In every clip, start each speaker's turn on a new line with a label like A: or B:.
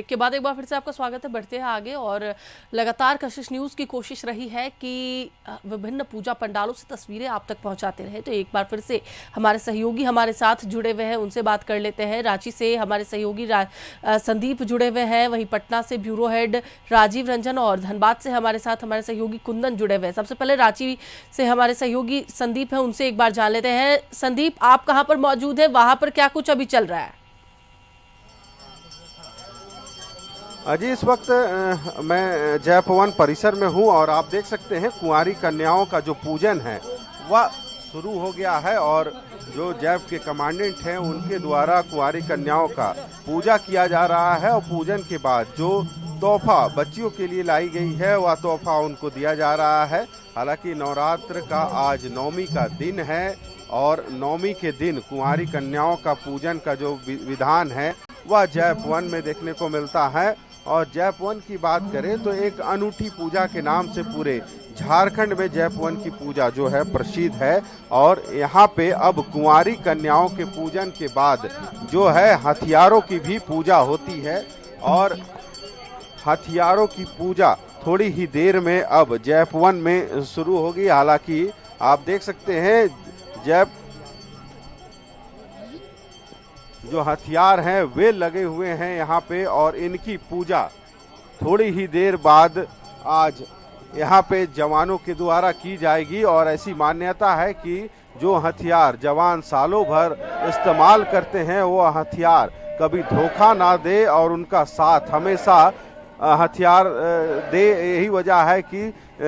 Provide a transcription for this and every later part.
A: के बाद एक बार फिर से आपका स्वागत है। बढ़ते हैं आगे और लगातार कशिश न्यूज़ की कोशिश रही है कि विभिन्न पूजा पंडालों से तस्वीरें आप तक पहुंचाते रहे। तो एक बार फिर से हमारे सहयोगी हमारे साथ जुड़े हुए हैं, उनसे बात कर लेते हैं। रांची से हमारे सहयोगी संदीप जुड़े हुए हैं, वहीं पटना से ब्यूरो हेड राजीव रंजन और धनबाद से हमारे साथ हमारे सहयोगी कुंदन जुड़े हुए हैं। सबसे पहले रांची से हमारे सहयोगी संदीप है, उनसे एक बार जान लेते हैं। संदीप, आप कहाँ पर मौजूद है, वहां पर क्या कुछ अभी चल रहा है?
B: जी, इस वक्त मैं जय भवन परिसर में हूं और आप देख सकते हैं कुंवारी कन्याओं का जो पूजन है वह शुरू हो गया है और जो जैप के कमांडेंट हैं उनके द्वारा कुंवारी कन्याओं का पूजा किया जा रहा है और पूजन के बाद जो तोहफा बच्चियों के लिए लाई गई है वह तोहफा उनको दिया जा रहा है। हालांकि नवरात्र का आज नवमी का दिन है और नवमी के दिन कुंवारी कन्याओं का पूजन का जो विधान है वह जय भवन में देखने को मिलता है। और जय भवन की बात करें तो एक अनूठी पूजा के नाम से पूरे झारखंड में जय भवन की पूजा जो है प्रसिद्ध है और यहाँ पे अब कुंवारी कन्याओं के पूजन के बाद जो है हथियारों की भी पूजा होती है और हथियारों की पूजा थोड़ी ही देर में अब जय भवन में शुरू होगी। हालांकि आप देख सकते हैं जय जो हथियार हैं वे लगे हुए हैं यहाँ पे और इनकी पूजा थोड़ी ही देर बाद आज यहाँ पे जवानों के द्वारा की जाएगी। और ऐसी मान्यता है कि जो हथियार जवान सालों भर इस्तेमाल करते हैं वो हथियार कभी धोखा ना दे और उनका साथ हमेशा हथियार दे। यही वजह है कि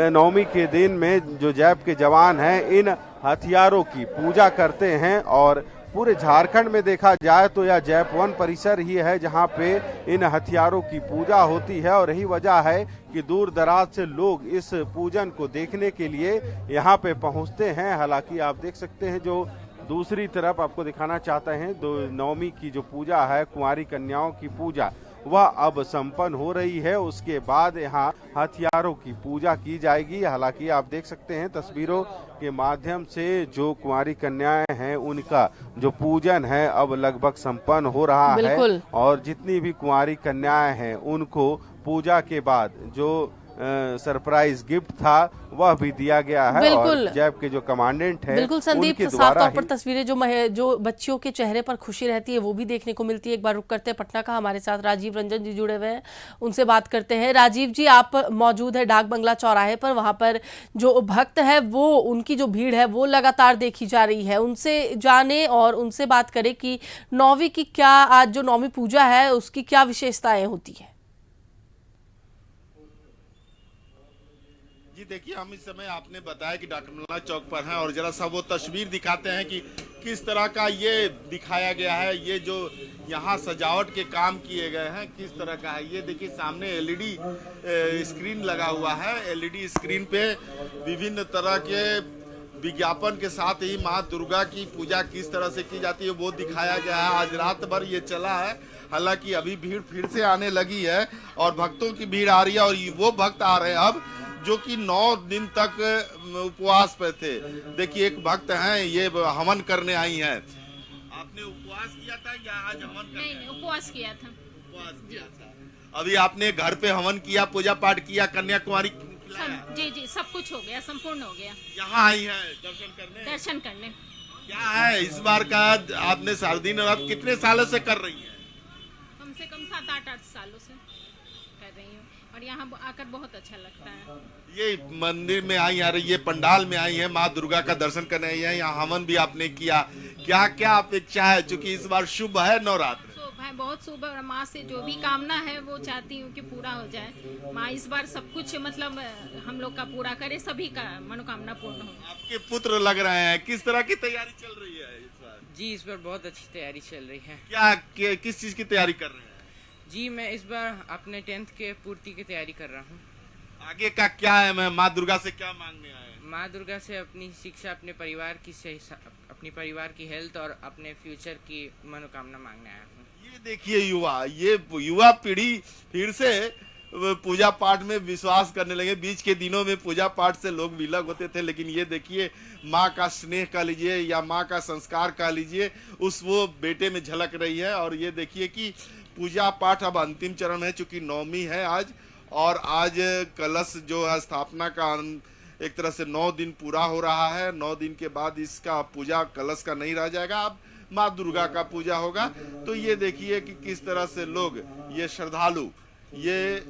B: नवमी के दिन में जो जैप के जवान हैं इन हथियारों की पूजा करते हैं। और पूरे झारखंड में देखा जाए तो यह जय भवन परिसर ही है जहां पे इन हथियारों की पूजा होती है और यही वजह है कि दूर दराज से लोग इस पूजन को देखने के लिए यहां पे पहुंचते हैं। हालांकि आप देख सकते हैं जो दूसरी तरफ आपको दिखाना चाहते हैं नवमी की जो पूजा है कुंवारी कन्याओं की पूजा वह अब संपन्न हो रही है। उसके बाद यहाँ हथियारों की पूजा की जाएगी। हालांकि आप देख सकते हैं तस्वीरों के माध्यम से जो कुंवारी कन्याएं हैं उनका जो पूजन है अब लगभग संपन्न हो रहा है और जितनी भी कुंवारी कन्याएं हैं उनको पूजा के बाद जो सरप्राइज गिफ्ट था वह भी दिया गया है। और जैप के जो कमांडेंट है
A: बिल्कुल संदीप, साफ तौर पर तस्वीरें जो बच्चियों के चेहरे पर खुशी रहती है वो भी देखने को मिलती है। एक बार रुक करते हैं पटना का, हमारे साथ राजीव रंजन जी जुड़े हुए हैं, उनसे बात करते हैं। राजीव जी, आप मौजूद है डाक बंगला चौराहे पर, वहां पर जो भक्त है वो उनकी जो भीड़ है वो लगातार देखी जा रही है। उनसे जाने और उनसे बात करें कि नौवीं की क्या आज जो नौवीं पूजा है उसकी क्या विशेषताएं होती है।
C: जी देखिए, हम इस समय आपने बताया कि डॉक्टर बंगला चौक पर हैं और जरा सा वो तस्वीर दिखाते हैं कि किस तरह का ये दिखाया गया है। ये जो यहाँ सजावट के काम किए गए हैं किस तरह का है ये देखिए, सामने एलईडी स्क्रीन लगा हुआ है। एलईडी स्क्रीन पे विभिन्न तरह के विज्ञापन के साथ ही माँ दुर्गा की पूजा किस तरह से की जाती है वो दिखाया गया है। आज रात भर ये चला है। हालांकि अभी भीड़ फिर से आने लगी है और भक्तों की भीड़ आ रही है और वो भक्त आ रहे हैं अब जो कि 9 दिन तक उपवास पे थे। देखिए, एक भक्त हैं, ये हवन करने आई हैं। आपने उपवास किया था या आज हवन करने?
D: नहीं, उपवास किया था।
C: उपवास किया था। अभी आपने घर पे हवन किया, पूजा पाठ किया, कन्याकुमारी
D: जी सब कुछ हो गया, संपूर्ण हो गया।
C: यहाँ आई है दर्शन करने। क्या है इस बार का? आपने शारदीय नवरात्र कितने सालों से कर रही है?
D: कम से कम 7-8 सालों से कर रही हूँ और यहाँ आकर बहुत अच्छा लगता है।
C: ये मंदिर में आई है, ये पंडाल में आई है, माँ दुर्गा का दर्शन करने आई है, यहाँ हवन भी आपने किया। क्या क्या अपेक्षा है चूंकि इस बार शुभ है नवरात्र?
D: शुभ है, बहुत शुभ है और माँ से जो भी कामना है वो चाहती हूँ कि पूरा हो जाए। माँ इस बार सब कुछ मतलब हम लोग का पूरा करे, सभी का मनोकामना पूर्ण हो।
C: आपके पुत्र लग रहे हैं, किस तरह की तैयारी चल रही है इस बार?
E: जी इस बार बहुत अच्छी तैयारी चल रही है।
C: क्या किस चीज की तैयारी कर रहे हैं?
E: जी मैं इस बार अपने 10th के पूर्ति की तैयारी कर रहा हूँ।
C: आगे का क्या है? मैं माँ दुर्गा से क्या मांगने आए?
E: माँ दुर्गा से अपनी शिक्षा, अपने परिवार की हेल्थ और अपने फ्यूचर की मनोकामना मांगने आया हूँ।
C: ये देखिए ये युवा पीढ़ी फिर से पूजा पाठ में विश्वास करने लगे। बीच के दिनों में पूजा पाठ से लोग विलग होते थे, लेकिन ये देखिए माँ का स्नेह कह लीजिए या माँ का संस्कार कह लीजिए, उस वो बेटे में झलक रही है। और ये देखिए कि पूजा पाठ अब अंतिम चरण है, चूंकि नवमी है आज, और आज कलश जो है स्थापना का एक तरह से 9 दिन पूरा हो रहा है। 9 दिन के बाद इसका पूजा कलश का नहीं रह जाएगा, अब माँ दुर्गा का पूजा होगा। तो ये देखिए कि किस तरह से लोग, ये श्रद्धालु ये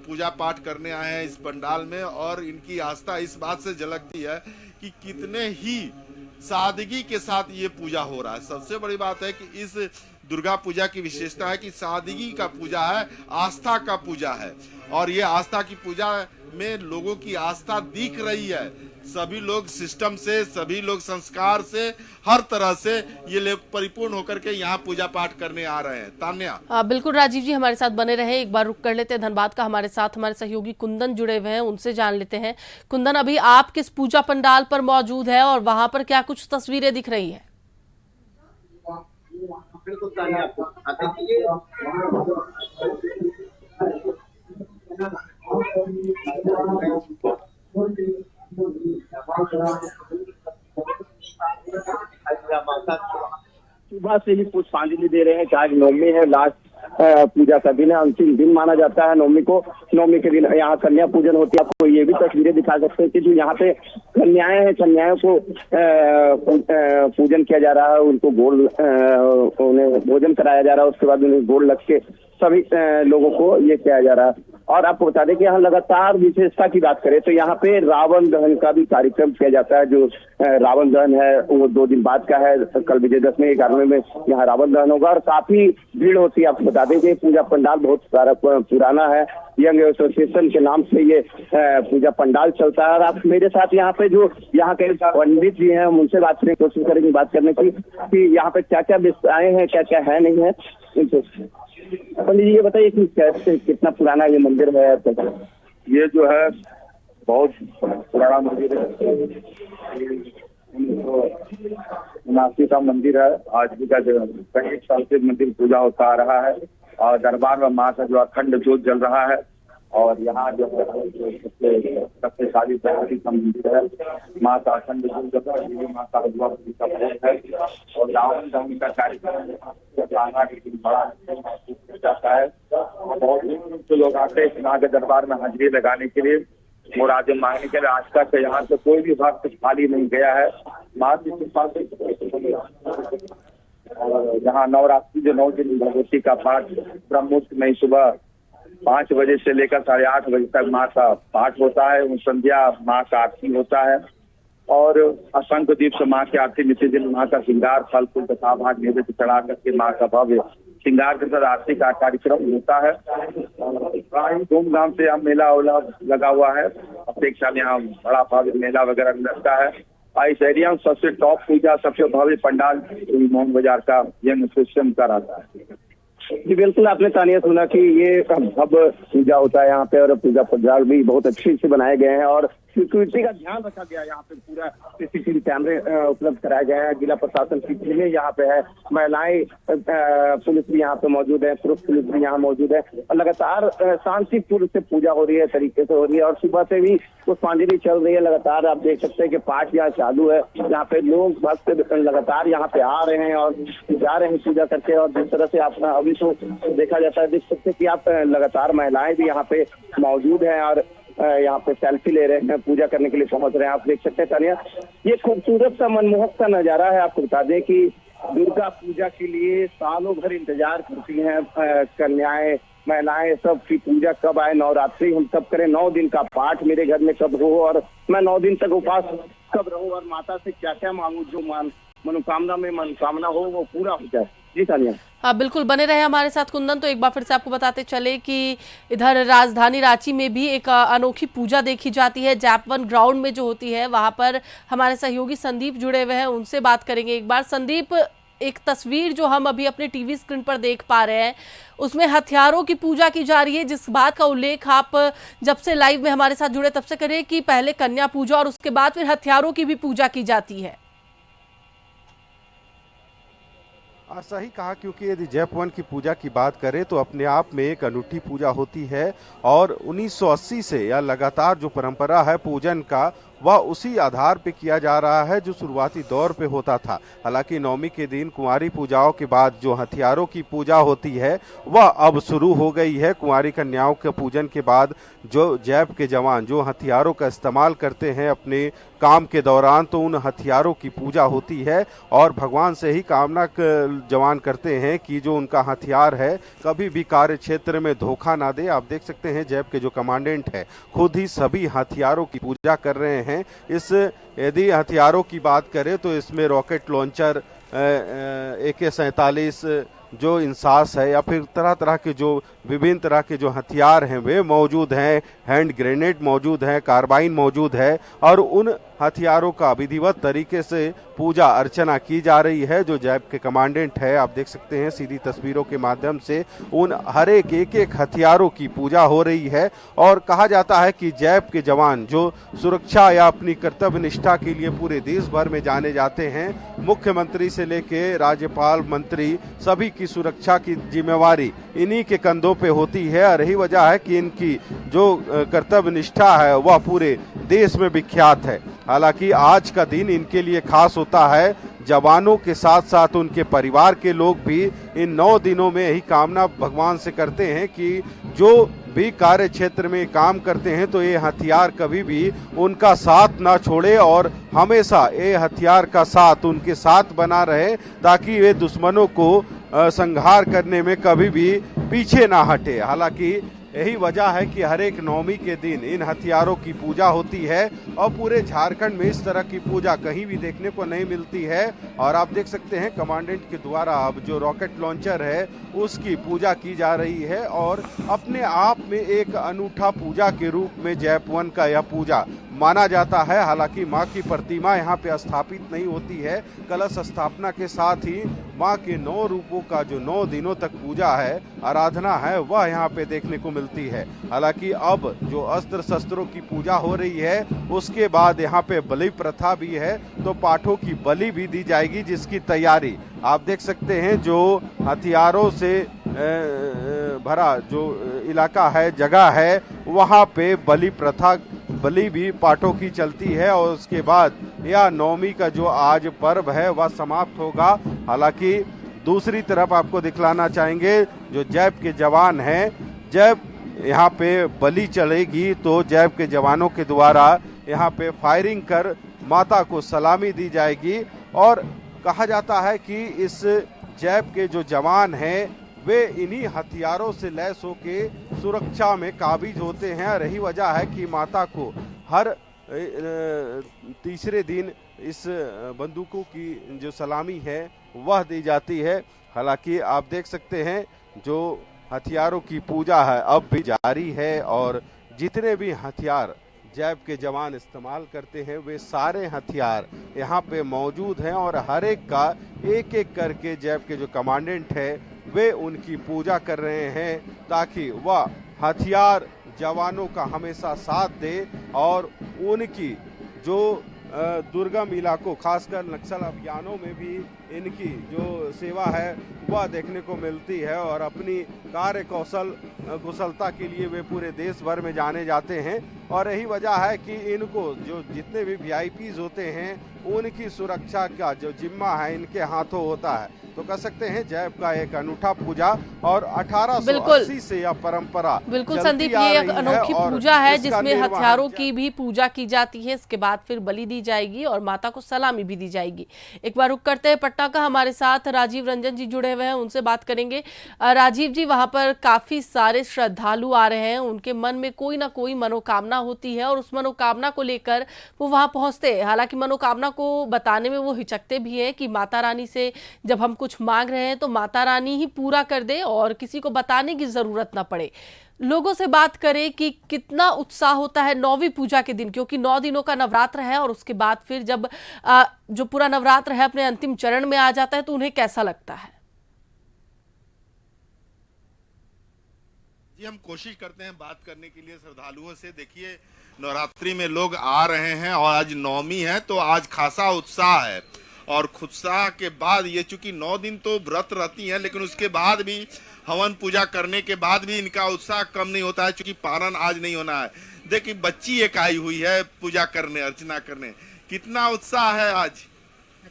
C: पूजा पाठ करने आए हैं इस पंडाल में, और इनकी आस्था इस बात से झलकती है कि कितने ही सादगी के साथ ये पूजा हो रहा है। सबसे बड़ी बात है कि इस दुर्गा पूजा की विशेषता है कि सादगी का पूजा है, आस्था का पूजा है, और ये आस्था की पूजा में लोगों की आस्था दिख रही है। सभी लोग सिस्टम से, सभी लोग संस्कार से, हर तरह से ये लोग परिपूर्ण होकर के यहाँ पूजा पाठ करने आ रहे हैं। तान्या।
A: बिल्कुल राजीव जी हमारे साथ बने रहे, एक बार रुक कर लेते हैं धनबाद का, हमारे साथ हमारे सहयोगी कुंदन जुड़े हुए हैं, उनसे जान लेते हैं। कुंदन, अभी आप किस पूजा पंडाल पर मौजूद है और वहां पर क्या कुछ तस्वीरें दिख रही है?
F: सुबह से ही पुष्पांजलि दे रहे हैं। आज नवमी है, लास्ट पूजा का दिन है, अंतिम दिन माना जाता है नवमी को। नवमी के दिन यहाँ कन्या पूजन होती है। आपको ये भी तस्वीरें दिखा सकते हैं कि जो यहाँ पे कन्याएं हैं, कन्याओं को पूजन किया जा रहा है, उनको गोड़ उन्हें भोजन कराया जा रहा है, उसके बाद उन्हें गोड़ लग के सभी लोगों को ये किया जा रहा है। और आपको बता दें कि यहाँ लगातार विशेषता की बात करें तो यहाँ पे रावण दहन का भी कार्यक्रम किया जाता है। जो रावण दहन है वो 2 दिन बाद का है। कल विजयदशमी 11वें में यहाँ रावण दहन होगा और काफी भीड़ होती है। आपको बता दें कि पूजा पंडाल बहुत सारा पुराना है, यंग एसोसिएशन के नाम से ये पूजा पंडाल चलता है। और आप मेरे साथ यहाँ पे जो यहाँ के पंडित जी हैं, हम उनसे बात करने की कोशिश करेंगे, बात करने की कि यहाँ पे क्या क्या विशेषताएं हैं, क्या क्या है नहीं है। पंडित जी ये बताइए कि कैसे, कितना पुराना ये मंदिर है?
G: ये जो है बहुत पुराना मंदिर है, 1979 का मंदिर है। आज भी का जो कई साल से मंदिर पूजा होता आ रहा है और दरबार में माँ का जो अखंड ज्योत जल रहा है। और यहाँ जो सबसे सारी प्रहरी का मंदिर है, माँ का अखंड ज्योत जल रहा है, माँ का का भोग है। और रावण दहन का कार्यक्रम बड़ा जाता है। बहुत दूर से लोग आते हैं माँ के दरबार में हाजिरी लगाने के लिए, मुरादें मांगने के लिए। आज तक यहाँ से कोई भी भक्त खाली नहीं गया है। माँ की कृपा से यहाँ नवरात्रि जो 9 दिन भगवती का पाठ ब्रह्ममुहूर्त में सुबह 5 बजे से लेकर 8:30 बजे तक माँ का पाठ होता है। संध्या माँ का आरती होता है और असंख्य दीप से माँ की आरती नित्य दिन माँ का श्रृंगार, फल फूल तथा भाग नैवेद्य चढ़ा करके माँ का भव्य श्रृंगार के साथ आरती का कार्यक्रम होता है। बड़ी धूमधाम से यहाँ मेला उला लगा हुआ है। प्रत्येक साल यहाँ बड़ा भव्य मेला वगैरह लगता है। इस एरिया में सबसे टॉप पूजा, सबसे भव्य पंडाल मोहन बाजार का यंग एसोसिएशन का रहता है।
F: जी बिल्कुल, आपने तानिया सुना कि ये अब पूजा होता है यहाँ पे और पूजा पंडाल भी बहुत अच्छे से बनाए गए हैं और सिक्योरिटी का ध्यान रखा गया है। यहाँ पे पूरा सीसीटीवी कैमरे उपलब्ध कराए गए हैं। जिला प्रशासन की टीमें यहाँ पे है, महिलाएं पुलिस भी यहाँ पे मौजूद है, पुरुष पुलिस भी यहाँ मौजूद है और लगातार शांतिपूर्ण से पूजा हो रही है, तरीके से हो रही है। और सुबह से भी पुष्पांजलि चल रही है लगातार। आप देख सकते हैं कि पाठ यहाँ चालू है। यहाँ पे लोग भक्त लगातार यहाँ पे आ रहे हैं और जा रहे हैं पूजा करके। और जिस तरह से आप अभी तो देखा जाता है, देख सकते हैं कि आप लगातार महिलाएं भी यहाँ पे मौजूद हैं और यहाँ पे सेल्फी ले रहे हैं, पूजा करने के लिए पहुंच रहे हैं। आप देख सकते हैं तानिया, ये खूबसूरत सा मनमोहक सा नजारा है। आपको बता दें कि दुर्गा पूजा के लिए सालों भर इंतजार करती हैं कन्याएं, महिलाएं सब की पूजा कब आए, नवरात्रि हम कब करें, 9 दिन का पाठ मेरे घर में कब हो और मैं 9 दिन तक उपास कब रहूं और माता से क्या क्या मांगू, जो मनोकामना हो वो पूरा हो जाए। जी तानिया।
A: हाँ बिल्कुल, बने रहे हमारे साथ कुंदन। तो एक बार फिर से आपको बताते चले कि इधर राजधानी रांची में भी एक अनोखी पूजा देखी जाती है। जैप-1 ग्राउंड में जो होती है वहां पर हमारे सहयोगी संदीप जुड़े हुए हैं, उनसे बात करेंगे एक बार। संदीप, एक तस्वीर जो हम अभी अपने टीवी स्क्रीन पर देख पा रहे हैं उसमें हथियारों की पूजा की जा रही है, जिस बात का उल्लेख आप जब से लाइव में हमारे साथ जुड़े तब से करें कि पहले कन्या पूजा और उसके बाद फिर हथियारों की भी पूजा की जाती है।
B: सही कहा, क्योंकि यदि जैप-1 की पूजा की बात करें तो अपने आप में एक अनूठी पूजा होती है और 1980 से यह लगातार जो परंपरा है पूजन का वह उसी आधार पे किया जा रहा है जो शुरुआती दौर पे होता था। हालांकि नवमी के दिन कुंवारी पूजाओं के बाद जो हथियारों की पूजा होती है वह अब शुरू हो गई है। कुंवारी कन्याओं के पूजन के बाद जो जैप के जवान जो हथियारों का इस्तेमाल करते हैं अपने काम के दौरान, तो उन हथियारों की पूजा होती है और भगवान से ही कामना जवान करते हैं कि जो उनका हथियार है कभी भी कार्य क्षेत्र में धोखा ना दे। आप देख सकते हैं जैप के जो कमांडेंट है खुद ही सभी हथियारों की पूजा कर रहे हैं। इस यदि हथियारों की बात करें तो इसमें रॉकेट लॉन्चर, AK-47 जो इंसास है या फिर तरह तरह के जो विभिन्न तरह के जो हथियार हैं वे मौजूद हैं, हैंड ग्रेनेड मौजूद है, कार्बाइन मौजूद है और उन हथियारों का विधिवत तरीके से पूजा अर्चना की जा रही है। जो जैप के कमांडेंट है आप देख सकते हैं सीधी तस्वीरों के माध्यम से उन हर एक हथियारों की पूजा हो रही है। और कहा जाता है कि जैप के जवान जो सुरक्षा या अपनी कर्तव्य निष्ठा के लिए पूरे देश भर में जाने जाते हैं, मुख्यमंत्री से लेके राज्यपाल, मंत्री सभी की सुरक्षा की जिम्मेवारी इन्हीं के कंधों पे होती है। और यही वजह है कि इनकी जो कर्तव्य निष्ठा है वह पूरे देश में विख्यात है। हालांकि आज का दिन इनके लिए खास होता है। जवानों के साथ साथ उनके परिवार के लोग भी इन 9 दिनों में यही कामना भगवान से करते हैं कि जो भी कार्य क्षेत्र में काम करते हैं तो ये हथियार कभी भी उनका साथ ना छोड़े और हमेशा ये हथियार का साथ उनके साथ बना रहे ताकि वे दुश्मनों को संहार करने में कभी भी पीछे ना हटे। हालांकि यही वजह है कि हर एक नवमी के दिन इन हथियारों की पूजा होती है और पूरे झारखंड में इस तरह की पूजा कहीं भी देखने को नहीं मिलती है। और आप देख सकते हैं कमांडेंट के द्वारा अब जो रॉकेट लॉन्चर है उसकी पूजा की जा रही है और अपने आप में एक अनूठा पूजा के रूप में जैप 1 का यह पूजा माना जाता है। हालांकि मां की प्रतिमा यहां पे स्थापित नहीं होती है, कलश स्थापना के साथ ही मां के 9 रूपों का जो 9 दिनों तक पूजा है, आराधना है, वह यहां पे देखने को मिलती है। हालांकि अब जो अस्त्र शस्त्रों की पूजा हो रही है उसके बाद यहाँ पे बलि प्रथा भी है, तो पाठों की बलि भी दी जाएगी जिसकी तैयारी आप देख सकते हैं। जो हथियारों से भरा जो इलाका है, जगह है, वहाँ पे बलि भी पाठों की चलती है और उसके बाद यह नवमी का जो आज पर्व है वह समाप्त होगा। हालांकि दूसरी तरफ आपको दिखलाना चाहेंगे जो जैप के जवान हैं, जब यहाँ पे बलि चलेगी तो जैप के जवानों के द्वारा यहाँ पे फायरिंग कर माता को सलामी दी जाएगी। और कहा जाता है कि इस जैप के जो जवान हैं वे इन्हीं हथियारों से लैस होके सुरक्षा में काबिज होते हैं। और यही वजह है कि माता को हर तीसरे दिन इस बंदूकों की जो सलामी है वह दी जाती है। हालांकि आप देख सकते हैं जो हथियारों की पूजा है अब भी जारी है और जितने भी हथियार जैप के जवान इस्तेमाल करते हैं वे सारे हथियार यहाँ पे मौजूद हैं और हर एक का एक एक करके जैप के जो कमांडेंट है वे उनकी पूजा कर रहे हैं ताकि वह हथियार जवानों का हमेशा साथ दे और उनकी जो दुर्गम इलाकों खासकर नक्सल अभियानों में भी इनकी जो सेवा है वह देखने को मिलती है और अपनी कार्य कुशलता के लिए वे पूरे देश भर में जाने जाते हैं। और यही वजह है कि इनको जो जितने भी VIPs होते हैं उनकी सुरक्षा का जो जिम्मा है इनके हाथों होता है। तो कह सकते हैं जैप का एक अनूठा पूजा और 1880 से यह परंपरा
A: बिल्कुल संदीप, ये एक अनोखी पूजा है जिसमें हथियारों की भी पूजा की जाती है, इसके बाद फिर बलि दी जाएगी और माता को सलामी भी दी जाएगी। एक बार रुक करते हैं पटना का, हमारे साथ राजीव रंजन जी जुड़े हुए हैं, उनसे बात करेंगे। राजीव जी, वहां पर काफी सारे श्रद्धालु आ रहे हैं, उनके मन में कोई ना कोई मनोकामना होती है और उस मनोकामना को लेकर वो वहां पहुंचते हैं। हालांकि मनोकामना को बताने में वो हिचकते भी है कि माता रानी से जब हम कुछ मांग रहे हैं तो माता रानी ही पूरा कर दे और किसी को बताने की जरूरत ना पड़े। लोगों से बात करें कि कितना उत्साह होता है नौवीं पूजा के दिन, क्योंकि 9 दिनों का नवरात्र है और उसके बाद फिर जब जो पूरा नवरात्र है अपने अंतिम चरण में आ जाता है तो उन्हें कैसा लगता है?
C: जी, हम कोशिश करते हैं बात करने के लिए श्रद्धालुओं से। देखिए, नवरात्रि में लोग आ रहे हैं और आज नवमी है तो आज खासा उत्साह है और उत्साह के बाद ये चूंकि 9 दिन तो व्रत रहती हैं लेकिन उसके बाद भी हवन पूजा करने के बाद भी इनका उत्साह कम नहीं होता है, चूंकि पारण आज नहीं होना है। देखिए बच्ची एक आई हुई है पूजा करने, अर्चना करने, कितना उत्साह है आज।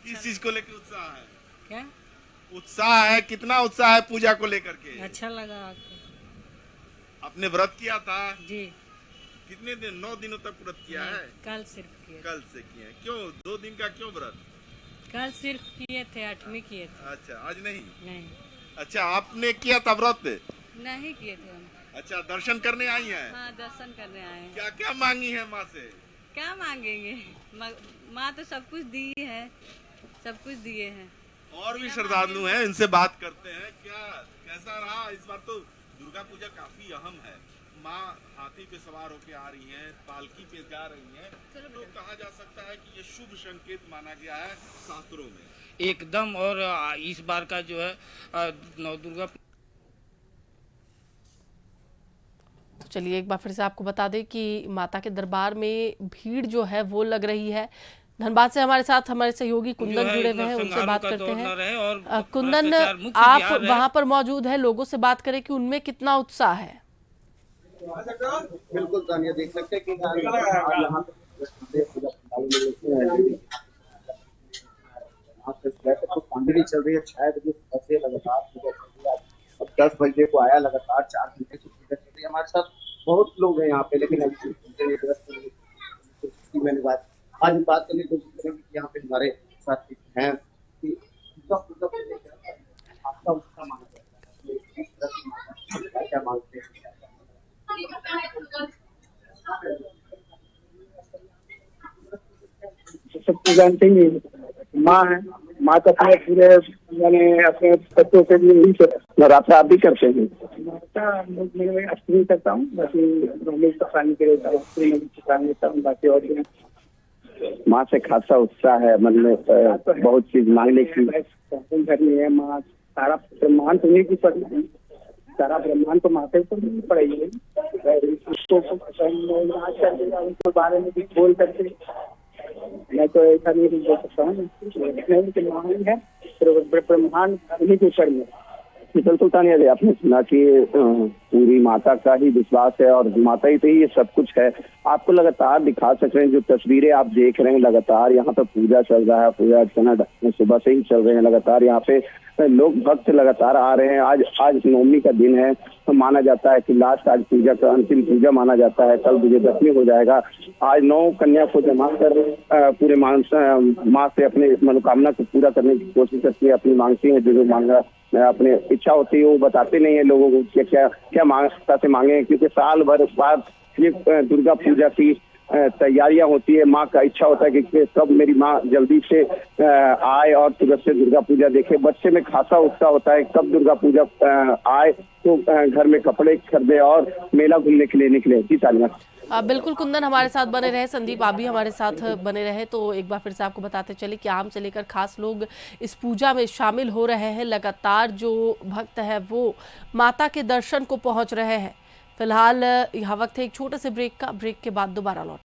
C: किस चीज को लेकर उत्साह है?
H: क्या
C: उत्साह है, कितना उत्साह है पूजा को लेकर के?
H: अच्छा लगा आपको?
C: आपने व्रत किया था?
H: जी
C: कितने दिन? 9 दिनों तक व्रत किया है?
H: कल सिर्फ किए।
C: कल से किए हैं। क्यों 2 दिन का क्यों व्रत?
H: कल सिर्फ किए थे, 8वीं किए थे।
C: अच्छा, आज नहीं?
H: नहीं
C: अच्छा, आपने किया था व्रत?
H: नहीं किए थे हम।
C: अच्छा, दर्शन करने आई हैं?
H: हाँ दर्शन करने आए हैं।
C: क्या क्या मांगी है माँ से?
H: क्या मांगेंगे, माँ तो सब कुछ दी है, सब कुछ दिए हैं।
C: और भी श्रद्धालु हैं, इनसे बात करते हैं। क्या कैसा रहा इस बार? तो दुर्गा पूजा काफी अहम है। माँ हाथी पे सवार होके आ रही हैं, पालकी पे जा रही हैं, तो कहा जा सकता है कि ये शुभ संकेत माना गया है शास्त्रों में।
I: एकदम। और इस बार का जो है नवदुर्गा,
A: तो चलिए एक बार फिर से आपको बता दें कि माता के दरबार में भीड़ जो है वो लग रही है। धनबाद से हमारे साथ हमारे सहयोगी कुंदन जुड़े हुए हैं, उनसे बात करते हैं। कुंदन, आप वहां पर मौजूद है, लोगों से बात करें कि उनमें कितना उत्साह है।
F: बिल्कुल तानिया, देख सकते हैं कि यहाँ तो पांडवी चल रही है। 6 बजे से लगातार पूजा चल रही है। अब 10 बजे को आया, लगातार 4 घंटे से पूजा चल रही है। हमारे साथ बहुत लोग हैं यहाँ पे, लेकिन मैंने आज बात करने की कोशिश करेंगे कि यहाँ पे हमारे साथ हैं कि आपका उत्साह मांगते हैं, क्या मांगते हैं? सबको जानते ही माँ है। माँ तो अपने पूरे मैंने अपने बच्चों के लिए ही नवरात्र आप भी करते हैं? मैं अष्टमी करता हूँ, बाकी पकाने के लिए देता हूँ, बाकी और माँ से खासा उत्साह है मन में, बहुत चीज मांगने की करनी है। माँ सारा ब्रह्मांड तो नहीं पड़ना है, सारा ब्रह्मांड तो माता को नहीं पड़ेगी। उसको उनके बारे में भी बोल करके मैं तो ऐसा नहीं बोल सकता हूँ कि महान है ब्रह्मांड उन्हीं के ऊपर में। शीतल सुल्तानिया जी, आपने सुना कि पूरी माता का ही विश्वास है और माता ही से ही ये सब कुछ है। आपको लगातार दिखा सक रहे हैं जो तस्वीरें आप देख रहे हैं, लगातार यहाँ पे पूजा चल रहा है, पूजा अर्चना सुबह से ही चल रहे हैं लगातार। यहाँ पे लोग भक्त लगातार आ रहे हैं। आज नवमी का दिन है, तो माना जाता है कि लास्ट आज पूजा का अंतिम पूजा माना जाता है। कल विजयदशमी हो जाएगा। आज 9 कन्या को जमा कर पूरे माँ से अपने मनोकामना को पूरा करने की कोशिश करती है, अपनी मांगती है। जो मांगा अपनी इच्छा होती है वो बताते नहीं है लोगों को क्या क्या मांगता से मांगे, क्योंकि साल भर बाद ये दुर्गा पूजा की तैयारियां होती है। माँ का इच्छा होता है कि कब मेरी माँ जल्दी से आए और तुरंत से दुर्गा पूजा देखे। बच्चे में खासा उत्साह होता है कब दुर्गा पूजा आए तो घर में कपड़े खरीदे और मेला घूमने के लिए निकले। जी तालिया।
A: बिल्कुल कुंदन हमारे साथ बने रहे, संदीप आप भी हमारे साथ बने रहे। तो एक बार फिर से आपको बताते चले कि आम से लेकर खास लोग इस पूजा में शामिल हो रहे हैं। लगातार जो भक्त है वो माता के दर्शन को पहुंच रहे हैं। फिलहाल यह वक्त है एक छोटे से ब्रेक का। ब्रेक के बाद दोबारा लौट